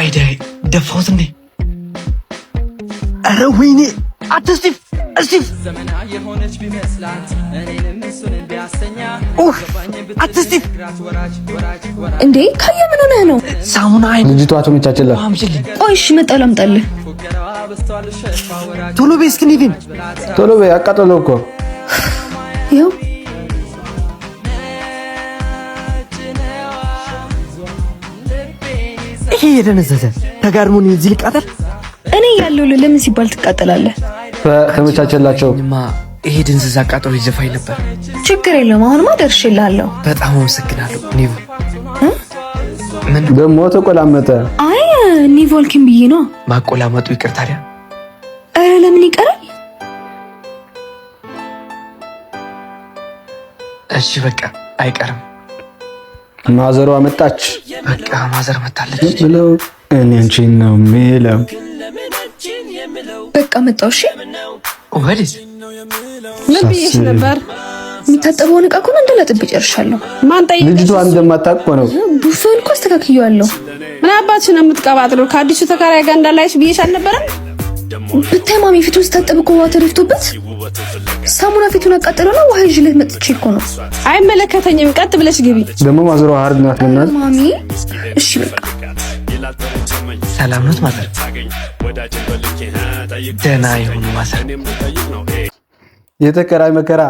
አይዳይ ደፋውት እንዴ? ኧረ ወይኔ አትስቲፍ እስቲፍ አትስቲፍ እንዴ ካየ ምን ሆነህ ነው? ሳሙና አይ ልጅቷ ተመቻችላ። ቆይ እሺ መጣሁ ላምጣልህ። ቶሎ በይ እስኪ ኒቪን ቶሎ በይ አቃጠለው እኮ ይኸው ይሄ የደነዘዘ ተጋድሞን እዚህ ልቃጠል? እኔ ያለው ለምን ሲባል ትቃጠላለህ? ተመቻችላቸው። ይሄ ድንዝዝ አቃጠሎ ይዘፋኝ ነበር። ችግር የለውም አሁንማ ደርሼልሃለሁ። በጣም አመሰግናለሁ ኒቭ። ምን ደግሞ ተቆላመጠ? አይ ኒቮልኪን ብዬ ነው። ማቆላመጡ ይቅር ታዲያ። ኧረ ለምን ይቀራል? እሺ በቃ አይቀርም። ማዘሯ መጣች። በቃ ማዘር መጣለች ብለው እኔ አንቺን ነው የሚለው። በቃ መጣሁ። እሺ ወዴት? ምን ብዬሽ ነበር? የሚታጠበውን ዕቃ እኮ እንደላጥብ ጨርሻለሁ። ማን ጠይቅ? ልጅቷ እንደማታውቅ ነው። ቡፌን እኮ አስተካክዬዋለሁ። ምን አባትሽ ነው የምትቀባጥለው? ከአዲሱ ተከራይ ጋር እንዳላይሽ ብዬሽ አልነበረም? ብታይ ማሚ ፊቱን ስታጠብ እኮ ዋተር ይፍቶበት ሳሙና ፊቱን አቃጠለው ነው። ውሃ ይዤለት መጥቼ እኮ ነው። አይመለከተኝም። ቀጥ ብለሽ ግቢ። ደግሞ ማዘሯ ሀርድ ናት። በእናትህ ማሚ እሺ በቃ ሰላም ነው ማዘር? ደህና ይሁኑ ማዘር። የተከራይ መከራ